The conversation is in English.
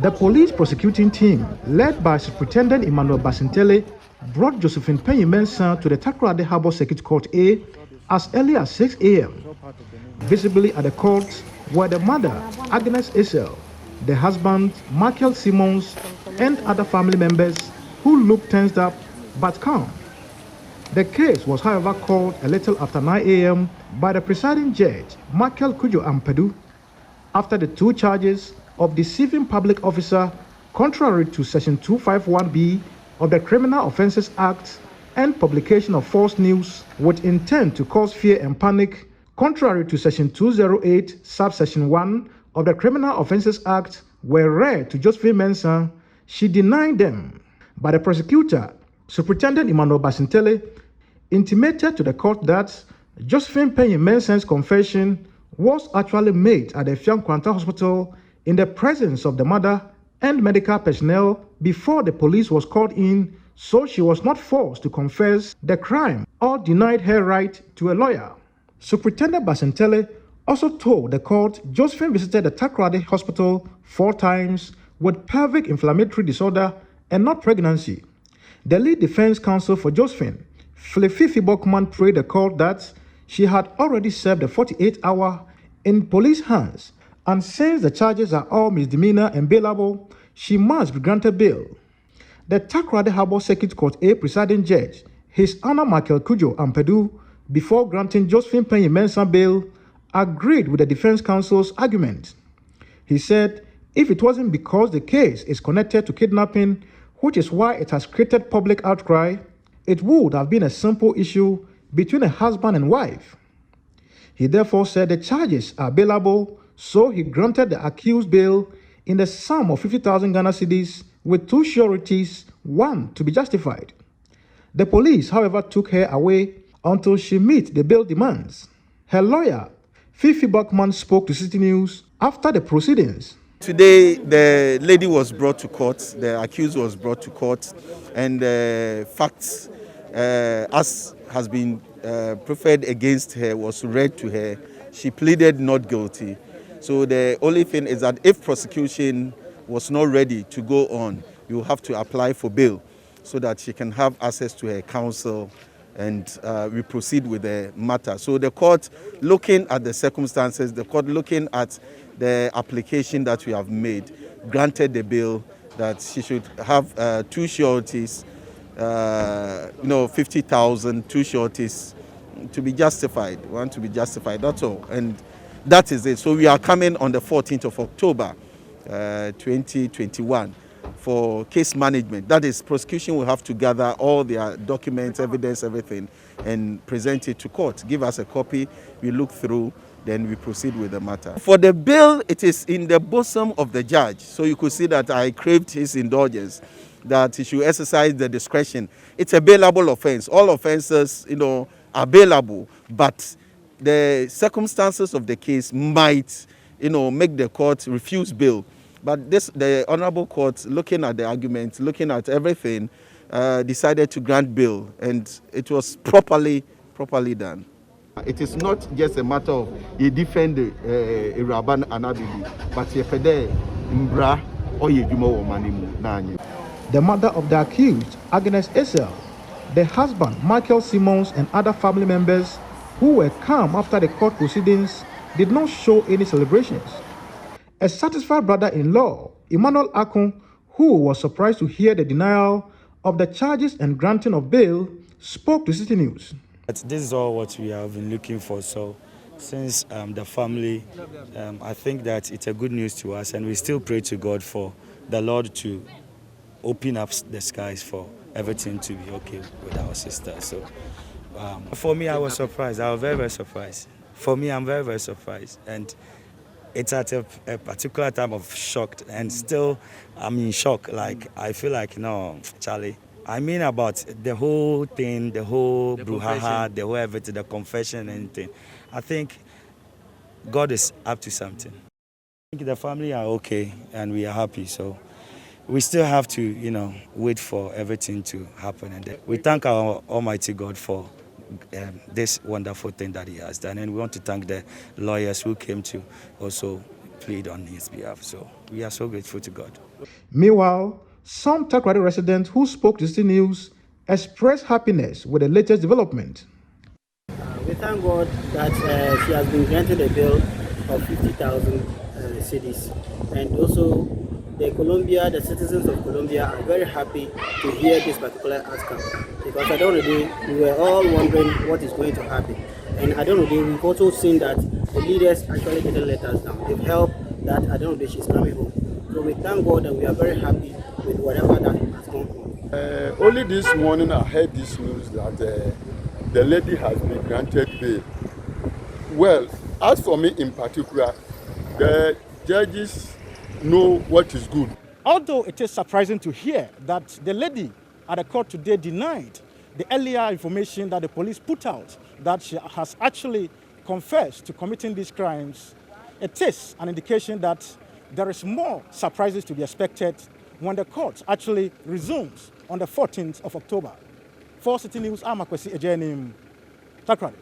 The police prosecuting team, led by Superintendent Emmanuel Basintele, brought Josephine Panyin Mensah to the Takoradi Harbour Circuit Court A as early as 6 a.m. Visibly at the court were the mother, Agnes Isel, the husband, Michael Simmons, and other family members who looked tensed up but calm. The case was, however, called a little after 9 a.m. by the presiding judge, Michael Kujo Ampedu, after the two charges of deceiving public officer contrary to Section 251B of the Criminal Offences Act and publication of false news with intent to cause fear and panic contrary to Section 208, subsection 1 of the Criminal Offences Act were read to Josephine Mensah. She denied them, but the prosecutor, Superintendent Emmanuel Basintele, intimated to the court that Josephine Panyin Mensah's confession was actually made at the Fiang Kwanta Hospital in the presence of the mother and medical personnel before the police was called in, so she was not forced to confess the crime or denied her right to a lawyer. Superintendent Basintele also told the court Josephine visited the Takoradi Hospital 4 times with pelvic inflammatory disorder and not pregnancy. The lead defense counsel for Josephine, Fifi Bokman, prayed the court that she had already served a 48-hour in police hands, and since the charges are all misdemeanor and bailable, she must be granted bail. The Takoradi Harbour Circuit Court A presiding judge, His Honor Michael Kujo Ampedu, before granting Josephine Panyin Mensah bail, agreed with the defense counsel's argument. He said if it wasn't because the case is connected to kidnapping, which is why it has created public outcry, it would have been a simple issue between a husband and wife. He therefore said the charges are bailable, so he granted the accused bail in the sum of 50,000 Ghana cedis with 2 sureties, 1 to be justified. The police, however, took her away until she met the bail demands. Her lawyer, Fifi Bokman, spoke to Citi News after the proceedings. Today, the lady was brought to court, the accused was brought to court, and the facts, as has been preferred against her, was read to her. She pleaded not guilty. So the only thing is that if prosecution was not ready to go on, you will have to apply for bail so that she can have access to her counsel, and we proceed with the matter. So the court, looking at the circumstances, the court looking at the application that we have made, granted the bail that she should have 2 sureties, 50,000, 2 sureties to be justified, one to be justified, that's all. And that is it. So we are coming on the 14th of October, 2021 for case management. That is, prosecution will have to gather all their documents, evidence, everything, and present it to court. Give us a copy, we look through, then we proceed with the matter. For the bail, it is in the bosom of the judge. So you could see that I craved his indulgence, that he should exercise the discretion. It's a bailable offense. All offenses, are bailable, but the circumstances of the case might, make the court refuse bail. But the Honorable Court, looking at the arguments, looking at everything, decided to grant bail, and it was properly done. It is not just a matter of you defend Iraban and Abibi, but you fede Mbra or you do more money. The mother of the accused, Agnes Isel, the husband, Michael Simmons, and other family members who were calm after the court proceedings did not show any celebrations. A satisfied brother-in-law, Emmanuel Akun, who was surprised to hear the denial of the charges and granting of bail, spoke to Citi News. This is all what we have been looking for. So since the family, I think that it's a good news to us, and we still pray to God for the Lord to open up the skies for everything to be okay with our sister. So for me, I was surprised. I was very, very surprised. For me, I'm very, very surprised. And it's at a particular time of shock, and still I'm in shock. Like, I feel like, no, Charlie, I mean about the whole thing, the whole brouhaha, the whole everything, the confession and anything. I think God is up to something. I think the family are okay and we are happy. So we still have to, wait for everything to happen. And we thank our Almighty God for this wonderful thing that he has done. And we want to thank the lawyers who came to also plead on his behalf. So we are so grateful to God. Meanwhile, some Takoradi residents who spoke to Citi News expressed happiness with the latest development. We thank God that she has been granted a bail of 50,000 cedis, and also the citizens of Colombia are very happy to hear this particular outcome, because at the end of the day, we were all wondering what is going to happen, and at the end of the day, we've also seen that the leaders actually didn't let us down. They've helped that at the end of the day she's coming home. So we thank God and we are very happy with whatever that has gone on. Only this morning I heard this news that the lady has been granted bail. Well, as for me in particular, the judges know what is good. Although it is surprising to hear that the lady at the court today denied the earlier information that the police put out that she has actually confessed to committing these crimes, it is an indication that there is more surprises to be expected when the court actually resumes on the 14th of October. For Citi News, I'm Akwesi Ejenim, Takoradi.